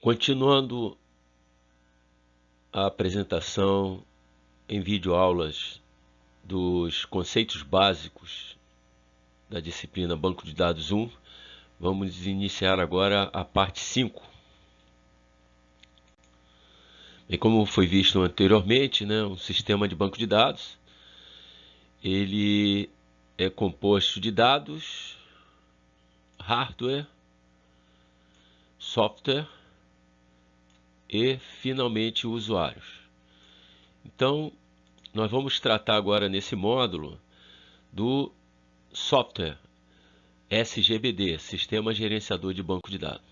Continuando a apresentação em videoaulas dos conceitos básicos da disciplina Banco de Dados 1, vamos iniciar agora a parte 5. E como foi visto anteriormente, um sistema de banco de dados, ele é composto de dados, hardware, software e, finalmente, usuários. Então, nós vamos tratar agora nesse módulo do software SGBD, Sistema Gerenciador de Banco de Dados.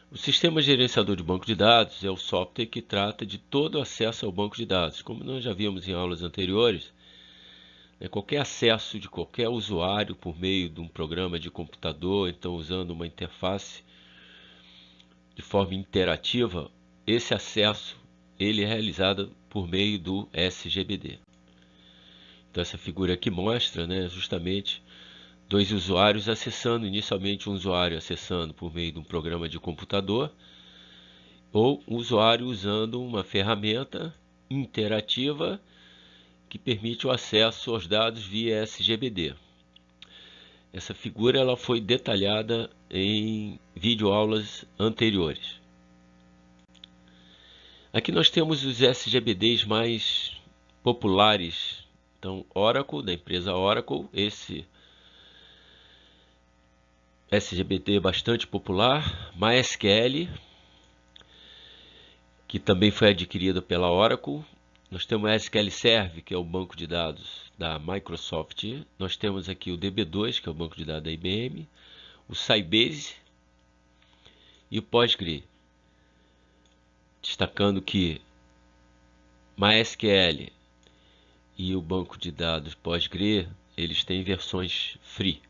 O Sistema Gerenciador de Banco de Dados é o software que trata de todo o acesso ao banco de dados. Como nós já vimos em aulas anteriores, qualquer acesso de qualquer usuário por meio de um programa de computador, então usando uma interface de forma interativa, esse acesso ele é realizado por meio do SGBD. Então essa figura aqui mostra justamente dois usuários acessando, inicialmente um usuário acessando por meio de um programa de computador, ou um usuário usando uma ferramenta interativa que permite o acesso aos dados via SGBD. Essa figura ela foi detalhada em videoaulas anteriores. Aqui nós temos os SGBDs mais populares. Então, Oracle, da empresa Oracle, esse SGBD bastante popular. MySQL, que também foi adquirido pela Oracle. Nós temos o SQL Server, que é o banco de dados da Microsoft. Nós temos aqui o DB2, que é o banco de dados da IBM. O Sybase e o Postgre. Destacando que MySQL e o banco de dados Postgre, eles têm versões free.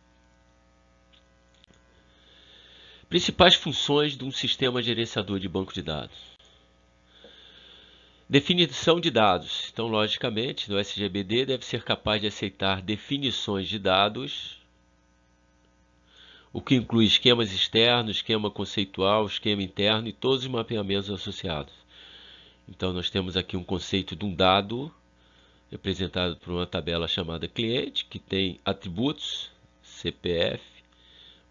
Principais funções de um sistema gerenciador de banco de dados. Definição de dados. Então, logicamente, no SGBD deve ser capaz de aceitar definições de dados, o que inclui esquemas externos, esquema conceitual, esquema interno e todos os mapeamentos associados. Então, nós temos aqui um conceito de um dado, representado por uma tabela chamada cliente, que tem atributos, CPF,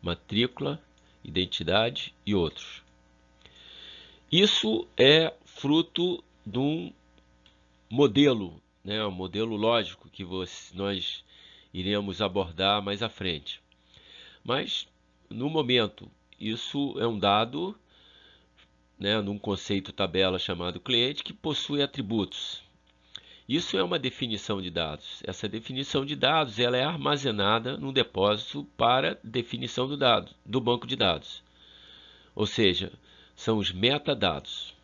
matrícula, identidade e outros. Isso é fruto de um modelo, um modelo lógico que nós iremos abordar mais à frente. Mas, no momento, isso é um dado, num conceito tabela chamado cliente, que possui atributos. Isso é uma definição de dados. Essa definição de dados ela é armazenada num depósito para definição do dado, do banco de dados. Ou seja, são os metadados.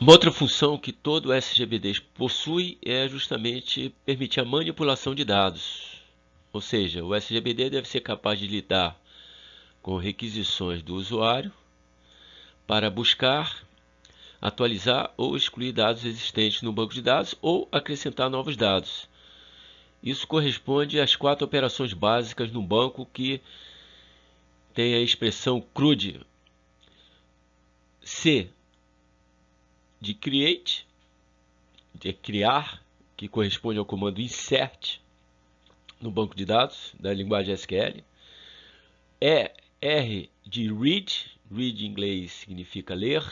Uma outra função que todo SGBD possui é justamente permitir a manipulação de dados. Ou seja, o SGBD deve ser capaz de lidar com requisições do usuário para buscar, atualizar ou excluir dados existentes no banco de dados ou acrescentar novos dados. Isso corresponde às 4 operações básicas no banco que tem a expressão CRUD. C de create, de criar, que corresponde ao comando insert no banco de dados da linguagem SQL. R de read, read em inglês significa ler,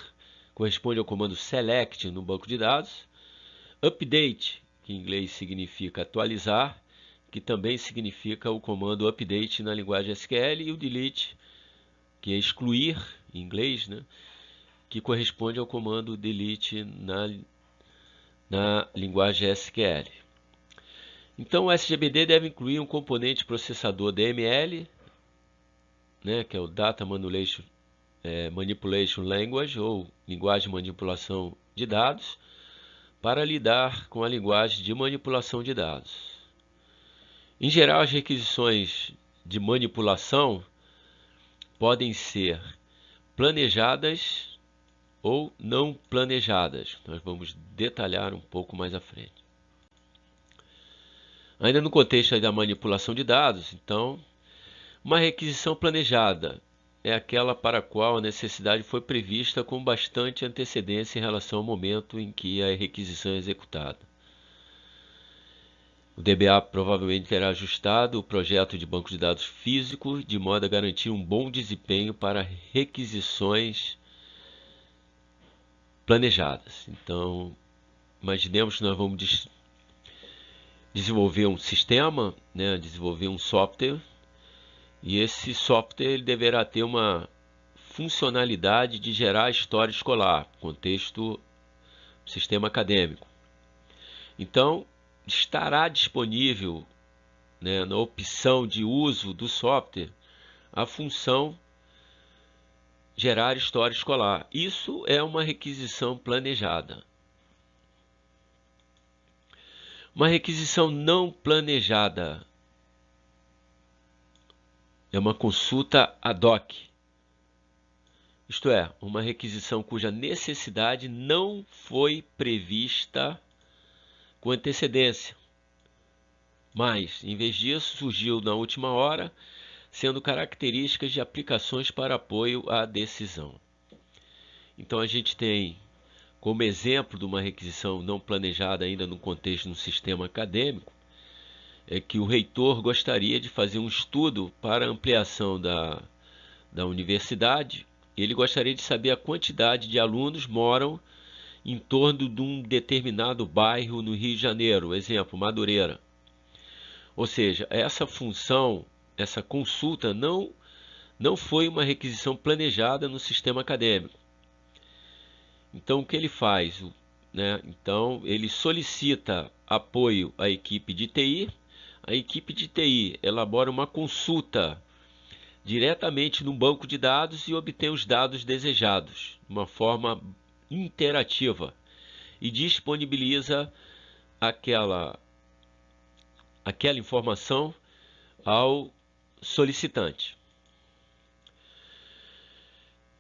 corresponde ao comando select no banco de dados. Update, que em inglês significa atualizar, que também significa o comando update na linguagem SQL. E o delete, que é excluir em inglês, que corresponde ao comando delete na linguagem SQL. Então, o SGBD deve incluir um componente processador DML, que é o Data Manipulation Language, ou linguagem de manipulação de dados, para lidar com a linguagem de manipulação de dados. Em geral, as requisições de manipulação podem ser planejadas ou não planejadas. Nós vamos detalhar um pouco mais à frente. Ainda no contexto da manipulação de dados, então, Uma requisição planejada é aquela para a qual a necessidade foi prevista com bastante antecedência em relação ao momento em que a requisição é executada. O DBA provavelmente terá ajustado o projeto de banco de dados físico de modo a garantir um bom desempenho para requisições planejadas. Então, imaginemos que nós vamos desenvolver um sistema, né, desenvolver um software, e esse software ele deverá ter uma funcionalidade de gerar história escolar, contexto sistema acadêmico. Então, estará disponível, né, na opção de uso do software a função gerar história escolar. Isso é uma requisição planejada. Uma requisição não planejada é uma consulta ad hoc. Isto é, uma requisição cuja necessidade não foi prevista com antecedência. Mas, em vez disso, surgiu na última hora, sendo características de aplicações para apoio à decisão. Então, a gente tem como exemplo de uma requisição não planejada ainda no contexto de um sistema acadêmico, é que o reitor gostaria de fazer um estudo para ampliação da universidade. Ele gostaria de saber a quantidade de alunos moram em torno de um determinado bairro no Rio de Janeiro, exemplo, Madureira. Ou seja, essa função, essa consulta não foi uma requisição planejada no sistema acadêmico. Então, o que ele faz? Né? Então, ele solicita apoio à equipe de TI. A equipe de TI elabora uma consulta diretamente no banco de dados e obtém os dados desejados, de uma forma interativa, e disponibiliza aquela informação ao solicitante.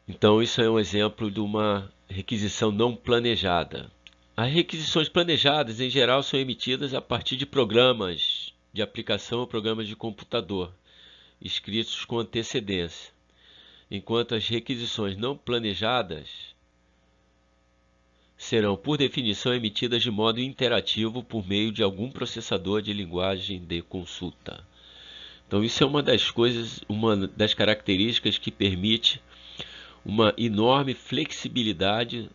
Então, isso é um exemplo de uma requisição não planejada. As requisições planejadas, em geral, são emitidas a partir de programas de aplicação ou programas de computador, escritos com antecedência, enquanto as requisições não planejadas serão, por definição, emitidas de modo interativo por meio de algum processador de linguagem de consulta. Então, isso é uma das características que permite uma enorme flexibilidade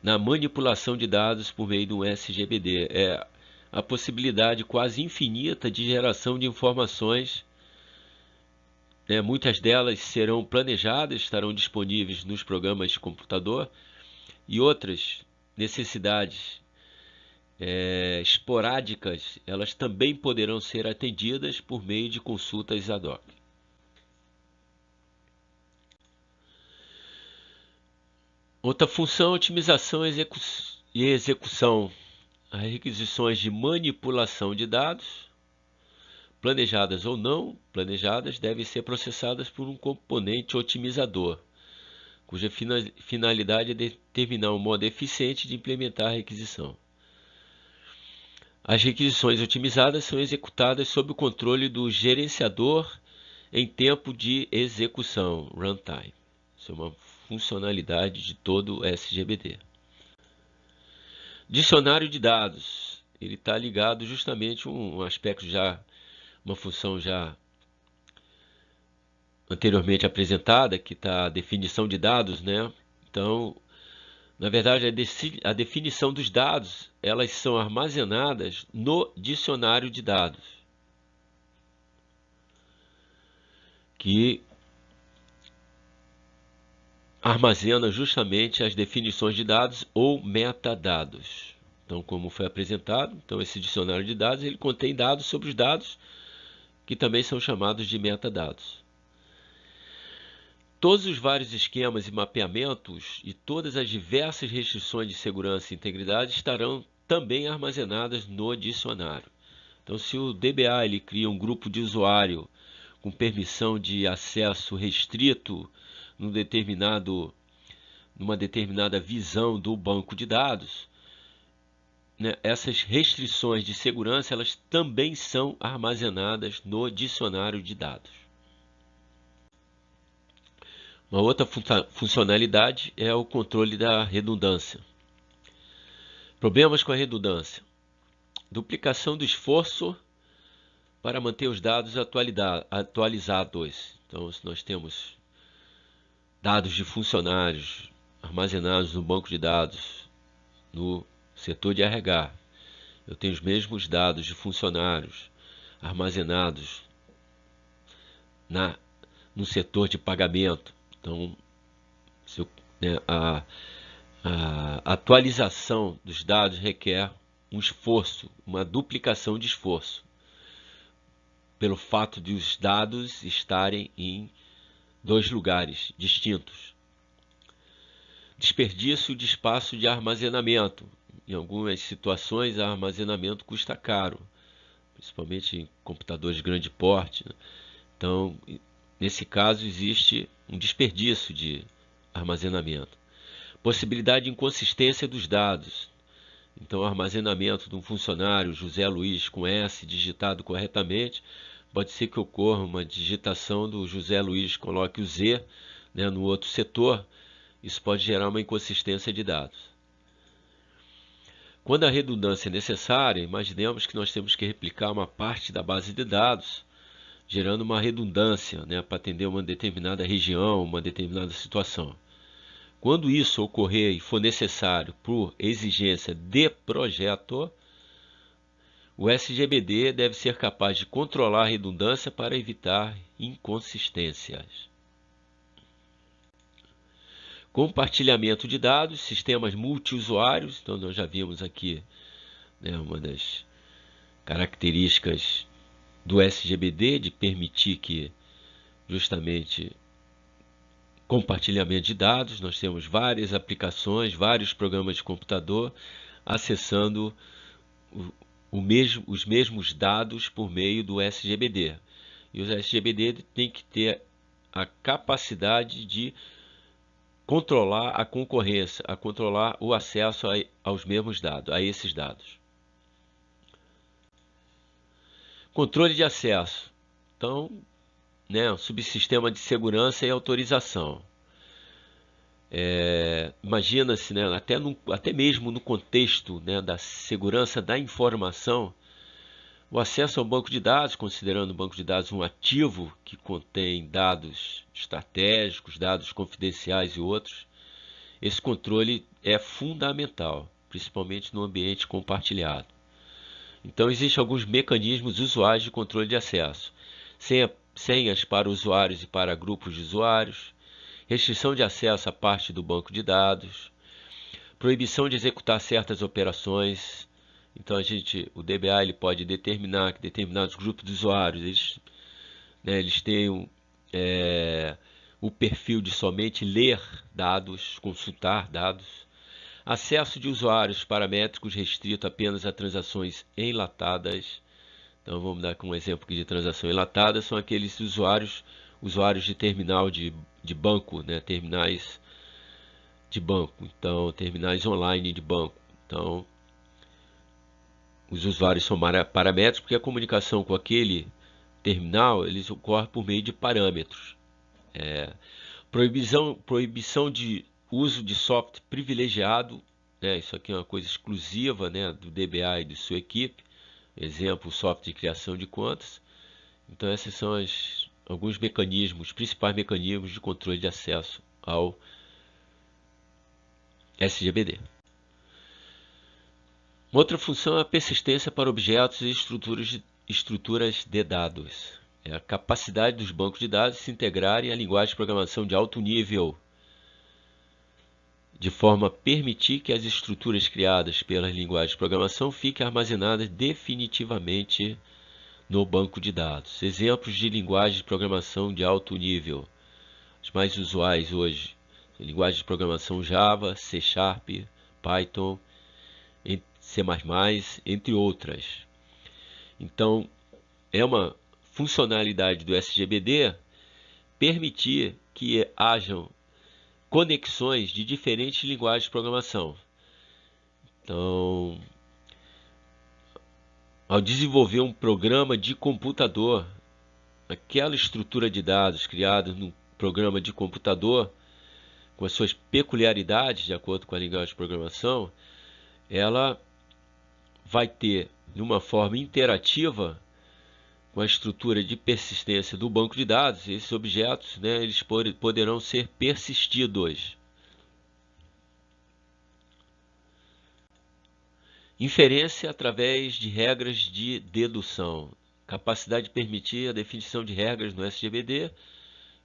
na manipulação de dados por meio de um SGBD. É a possibilidade quase infinita de geração de informações. Muitas delas serão planejadas, estarão disponíveis nos programas de computador, e outras necessidades esporádicas, elas também poderão ser atendidas por meio de consultas ad hoc. Outra função, otimização e execução. As requisições de manipulação de dados, planejadas ou não planejadas, devem ser processadas por um componente otimizador, cuja finalidade é determinar um modo eficiente de implementar a requisição. As requisições otimizadas são executadas sob o controle do gerenciador em tempo de execução, runtime. Isso é uma funcionalidade de todo o SGBD. Dicionário de dados. Ele está ligado justamente a um aspecto uma função já anteriormente apresentada, que está a definição de dados, né? Então, na verdade, a definição dos dados, elas são armazenadas no dicionário de dados, que armazena justamente as definições de dados ou metadados. Então, como foi apresentado, então esse dicionário de dados, ele contém dados sobre os dados, que também são chamados de metadados. Todos os vários esquemas e mapeamentos e todas as diversas restrições de segurança e integridade estarão também armazenadas no dicionário. Então, se o DBA ele cria um grupo de usuário com permissão de acesso restrito numa determinada visão do banco de dados, né, essas restrições de segurança elas também são armazenadas no dicionário de dados. Uma outra funcionalidade é o controle da redundância. Problemas com a redundância. Duplicação do esforço para manter os dados atualizados. Então, se nós temos dados de funcionários armazenados no banco de dados no setor de RH, eu tenho os mesmos dados de funcionários armazenados no setor de pagamento. Então, a atualização dos dados requer um esforço, uma duplicação de esforço, pelo fato de os dados estarem em dois lugares distintos. Desperdício de espaço de armazenamento. Em algumas situações, o armazenamento custa caro, principalmente em computadores de grande porte. Então, nesse caso, existe um desperdício de armazenamento. Possibilidade de inconsistência dos dados. Então, o armazenamento de um funcionário, José Luiz, com S digitado corretamente, pode ser que ocorra uma digitação do José Luiz, coloque o Z, né, no outro setor. Isso pode gerar uma inconsistência de dados. Quando a redundância é necessária, imaginemos que nós temos que replicar uma parte da base de dados, gerando uma redundância, né, para atender uma determinada região, uma determinada situação. Quando isso ocorrer e for necessário por exigência de projeto, o SGBD deve ser capaz de controlar a redundância para evitar inconsistências. Compartilhamento de dados, sistemas multiusuários. Então, nós já vimos aqui, né, uma das características do SGBD, de permitir que justamente compartilhamento de dados. Nós temos várias aplicações, vários programas de computador acessando os mesmos dados por meio do SGBD. E o SGBD tem que ter a capacidade de controlar a concorrência, a controlar o acesso aos mesmos dados, a esses dados. Controle de acesso. Então, né, um subsistema de segurança e autorização. Imagina-se, né, até mesmo no contexto, né, da segurança da informação, o acesso ao banco de dados, considerando o banco de dados um ativo que contém dados estratégicos, dados confidenciais e outros, esse controle é fundamental, principalmente no ambiente compartilhado. Então, existem alguns mecanismos usuais de controle de acesso. Senhas para usuários e para grupos de usuários, restrição de acesso a parte do banco de dados, proibição de executar certas operações. Então, o DBA ele pode determinar que determinados grupos de usuários eles tenham o perfil de somente ler dados, consultar dados. Acesso de usuários paramétricos restrito apenas a transações enlatadas. Então, vamos dar um exemplo aqui de transação enlatada. São aqueles usuários de terminal de banco, né? Terminais de banco. Então, terminais online de banco. Então, os usuários são paramétricos porque a comunicação com aquele terminal eles ocorre por meio de parâmetros. Proibição de uso de software privilegiado, né? Isso aqui é uma coisa exclusiva, né, do DBA e de sua equipe. Exemplo, software de criação de contas. Então, esses são alguns mecanismos, principais mecanismos de controle de acesso ao SGBD. Uma outra função é a persistência para objetos e estruturas de dados. É a capacidade dos bancos de dados se integrarem à linguagem de programação de alto nível, de forma a permitir que as estruturas criadas pelas linguagens de programação fiquem armazenadas definitivamente no banco de dados. Exemplos de linguagem de programação de alto nível. As mais usuais hoje, linguagem de programação Java, C#, Python, C++, entre outras. Então, é uma funcionalidade do SGBD permitir que hajam conexões de diferentes linguagens de programação. Então, ao desenvolver um programa de computador, aquela estrutura de dados criada programa de computador, com as suas peculiaridades, de acordo com a linguagem de programação, ela vai ter, de uma forma interativa, com a estrutura de persistência do banco de dados, esses objetos, né, eles poderão ser persistidos. Inferência através de regras de dedução. Capacidade de permitir a definição de regras no SGBD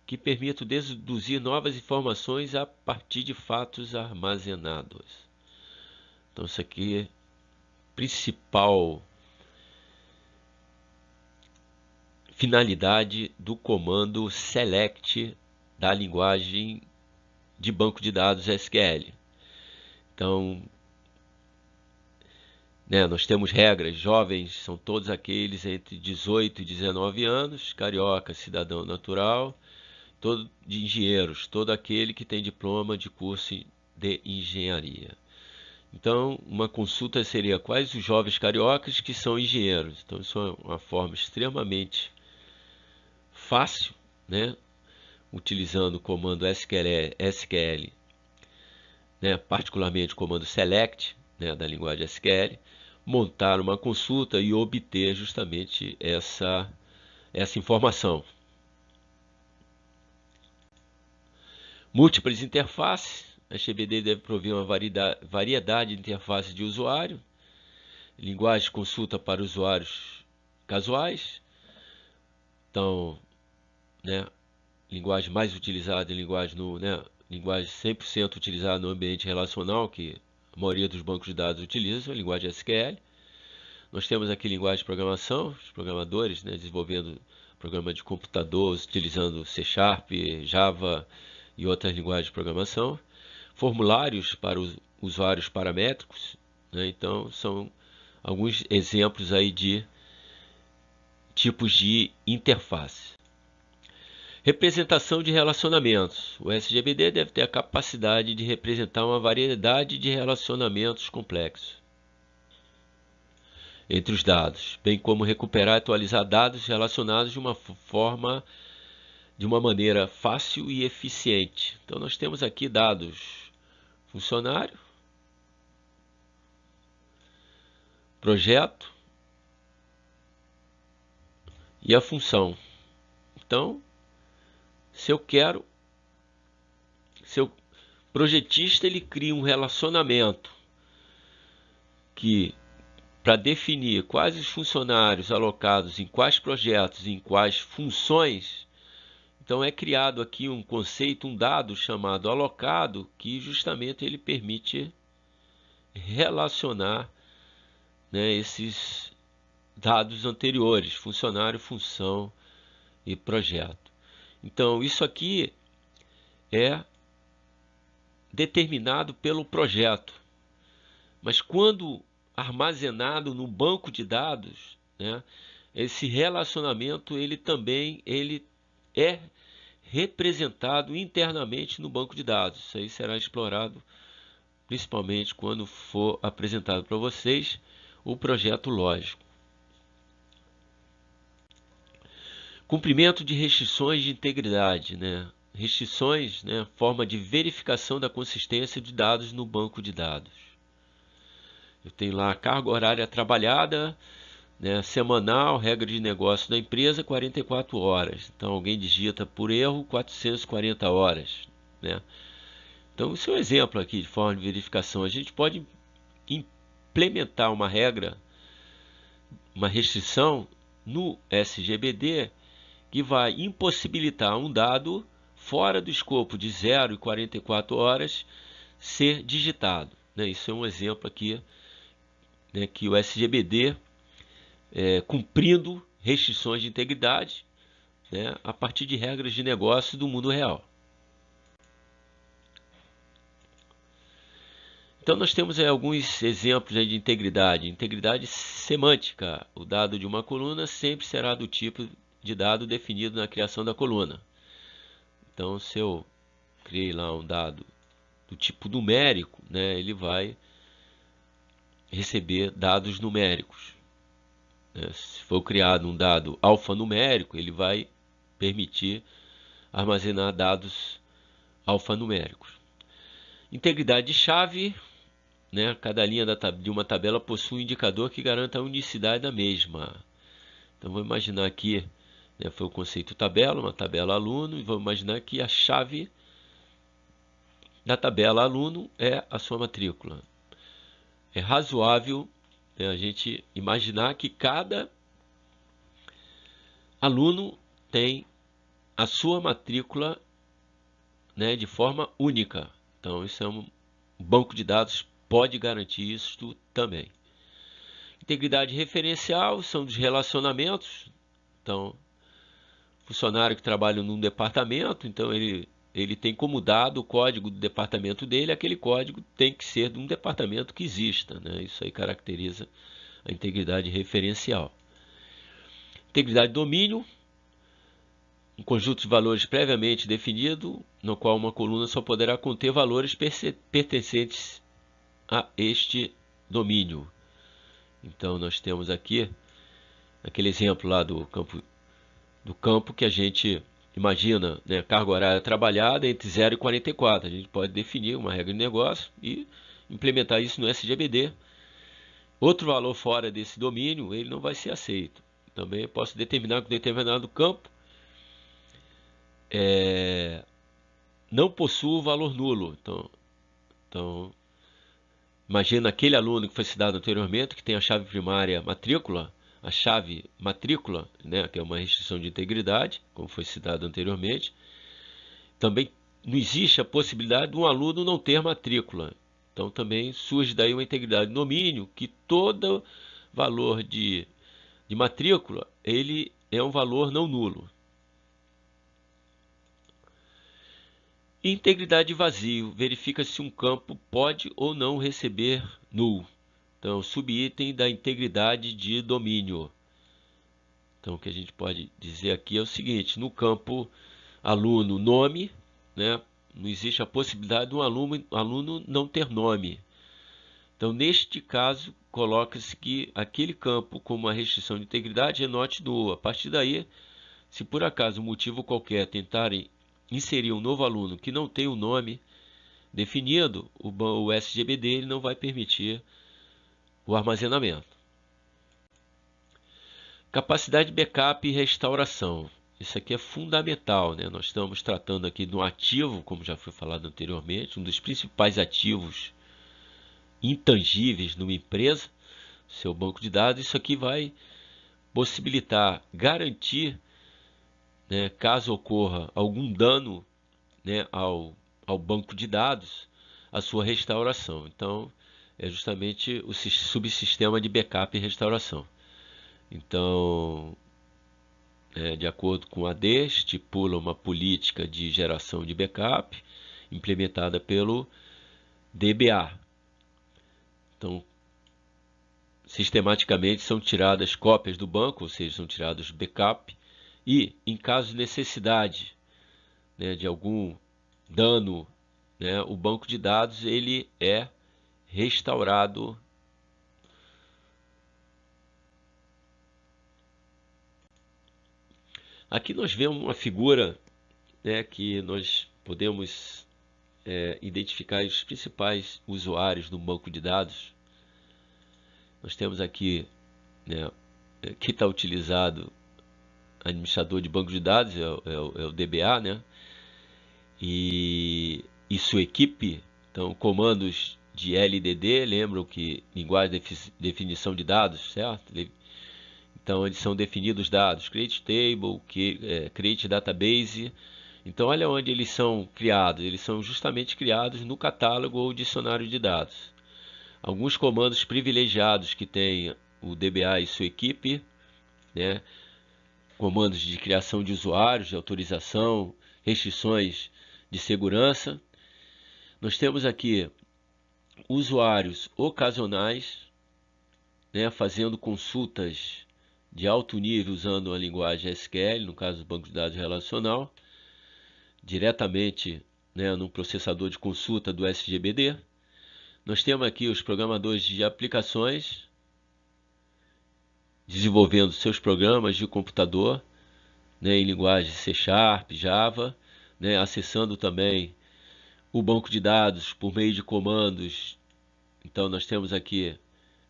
que permitam deduzir novas informações a partir de fatos armazenados. Então, isso aqui é a principal finalidade do comando select da linguagem de banco de dados SQL. Então, nós temos regras. Jovens são todos aqueles entre 18 e 19 anos, carioca, cidadão natural, de engenheiros, todo aquele que tem diploma de curso de engenharia. Então, uma consulta seria quais os jovens cariocas que são engenheiros. Então, isso é uma forma extremamente fácil, né? Utilizando o comando SQL, né? Particularmente o comando select, né? Da linguagem SQL, montar uma consulta e obter justamente essa informação. Múltiplas interfaces. A SGBD deve prover uma variedade de interfaces de usuário. Linguagem de consulta para usuários casuais. Então, né, linguagem mais utilizada em linguagem 100% utilizada no ambiente relacional, que a maioria dos bancos de dados utiliza, a linguagem SQL. Nós temos aqui linguagem de programação, os programadores, né, desenvolvendo programa de computador, utilizando C#, Java e outras linguagens de programação. Formulários para os usuários paramétricos, né? Então, são alguns exemplos aí de tipos de interface. Representação de relacionamentos. O SGBD deve ter a capacidade de representar uma variedade de relacionamentos complexos entre os dados, bem como recuperar e atualizar dados relacionados de uma maneira fácil e eficiente. Então, nós temos aqui dados funcionário, projeto e a função. Então, se o projetista ele cria um relacionamento que para definir quais os funcionários alocados em quais projetos, em quais funções, então é criado aqui um conceito, um dado chamado alocado, que justamente ele permite relacionar, né, esses dados anteriores, funcionário, função e projeto. Então, isso aqui é determinado pelo projeto, mas quando armazenado no banco de dados, né, esse relacionamento ele é representado internamente no banco de dados. Isso aí será explorado principalmente quando for apresentado para vocês o projeto lógico. Cumprimento de restrições de integridade, né? Restrições, né? Forma de verificação da consistência de dados no banco de dados. Eu tenho lá a carga horária trabalhada, né, semanal, regra de negócio da empresa, 44 horas. Então, alguém digita por erro 440 horas. Né? Então, isso é um exemplo aqui de forma de verificação. A gente pode implementar uma regra, uma restrição no SGBD que vai impossibilitar um dado fora do escopo de 0 e 44 horas ser digitado. Né? Isso é um exemplo aqui, né, que o SGBD, cumprindo restrições de integridade, né, a partir de regras de negócio do mundo real. Então nós temos alguns exemplos aí de integridade. Integridade semântica. O dado de uma coluna sempre será do tipo de dado definido na criação da coluna. Então, se eu criei lá um dado do tipo numérico, né, ele vai receber dados numéricos. Se for criado um dado alfanumérico, ele vai permitir armazenar dados alfanuméricos. Integridade de chave, né? Cada linha de uma tabela possui um indicador que garanta a unicidade da mesma. Então, vou imaginar aqui, né, foi o conceito tabela, uma tabela aluno, e vamos imaginar que a chave da tabela aluno é a sua matrícula. É razoável, né, a gente imaginar que cada aluno tem a sua matrícula, né, de forma única. Então, isso é um banco de dados, pode garantir isso também. Integridade referencial são dos relacionamentos. Então, funcionário que trabalha num departamento, então ele tem como dado o código do departamento dele, aquele código tem que ser de um departamento que exista, né? Isso aí caracteriza a integridade referencial. Integridade de domínio, um conjunto de valores previamente definido, no qual uma coluna só poderá conter valores pertencentes a este domínio. Então, nós temos aqui aquele exemplo lá do campo que a gente imagina, né, carga horária trabalhada entre 0 e 44. A gente pode definir uma regra de negócio e implementar isso no SGBD. Outro valor fora desse domínio, ele não vai ser aceito. Também eu posso determinar que determinado campo não possui valor nulo. Então, imagina aquele aluno que foi citado anteriormente, que tem a chave primária matrícula, a chave matrícula, né, que é uma restrição de integridade, como foi citado anteriormente. Também não existe a possibilidade de um aluno não ter matrícula. Então também surge daí uma integridade de domínio, que todo valor de matrícula, ele é um valor não nulo. Integridade de vazio, verifica se um campo pode ou não receber null. Então, subitem da integridade de domínio. Então, o que a gente pode dizer aqui é o seguinte: no campo aluno nome, né, não existe a possibilidade de um aluno não ter nome. Então, neste caso, coloca-se que aquele campo com uma restrição de integridade é not null. A partir daí, se por acaso, motivo qualquer, tentarem inserir um novo aluno que não tem o nome definido, o SGBD ele não vai permitir o armazenamento. Capacidade de backup e restauração. Isso aqui é fundamental, né? Nós estamos tratando aqui de um ativo, como já foi falado anteriormente, um dos principais ativos intangíveis numa empresa, seu banco de dados. Isso aqui vai possibilitar, garantir, né, caso ocorra algum dano, né, ao banco de dados, a sua restauração. Então, é justamente o subsistema de backup e restauração. Então, de acordo com a AD, estipula uma política de geração de backup implementada pelo DBA. Então, sistematicamente são tiradas cópias do banco, ou seja, são tirados backup, e em caso de necessidade, né, de algum dano, né, o banco de dados ele é restaurado. Aqui nós vemos uma figura, né, que nós podemos identificar os principais usuários do banco de dados. Nós temos aqui, né, que está utilizado administrador de banco de dados, é o DBA, né, e sua equipe. Então, comandos de LDD, lembram que linguagem de definição de dados, certo? Então, eles são definidos dados, create table, create database. Então, olha onde eles são criados. Eles são justamente criados no catálogo ou dicionário de dados. Alguns comandos privilegiados que tem o DBA e sua equipe, né? Comandos de criação de usuários, de autorização, restrições de segurança. Nós temos aqui usuários ocasionais, né, fazendo consultas de alto nível usando a linguagem SQL, no caso do banco de dados relacional, diretamente, né, no processador de consulta do SGBD. Nós temos aqui os programadores de aplicações desenvolvendo seus programas de computador, né, em linguagem C#, Java. né, acessando também o banco de dados por meio de comandos. Então nós temos aqui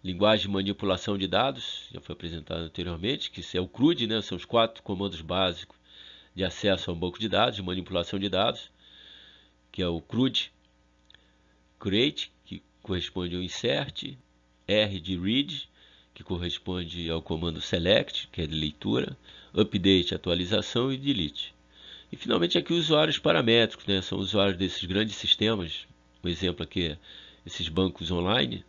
linguagem de manipulação de dados, já foi apresentado anteriormente, que é o CRUD, né, são os 4 comandos básicos de acesso ao banco de dados, de manipulação de dados, que é o CRUD, create, que corresponde ao insert, R de read, que corresponde ao comando select, que é de leitura, update, atualização, e delete. E finalmente aqui os usuários paramétricos, né? São usuários desses grandes sistemas, um exemplo aqui é esses bancos online,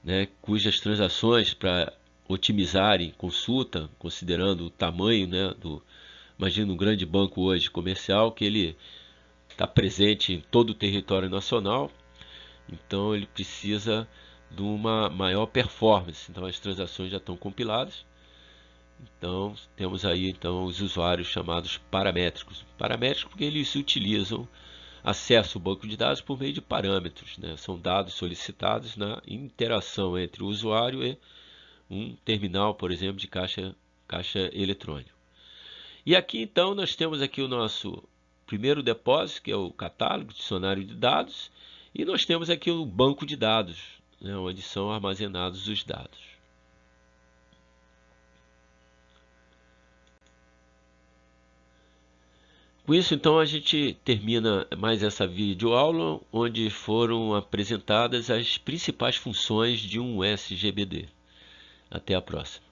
né? Cujas transações para otimizarem consulta, considerando o tamanho, né? Imagina um grande banco hoje comercial que ele está presente em todo o território nacional, então ele precisa de uma maior performance. Então as transações já estão compiladas. Então temos aí então os usuários chamados paramétricos. Paramétricos porque eles utilizam acesso ao banco de dados por meio de parâmetros, né? São dados solicitados na interação entre o usuário e um terminal, por exemplo, de caixa eletrônico. E aqui então nós temos aqui o nosso primeiro depósito, que é o catálogo, dicionário de dados, e nós temos aqui o banco de dados, né, onde são armazenados os dados. Com isso, então, a gente termina mais essa videoaula, onde foram apresentadas as principais funções de um SGBD. Até a próxima.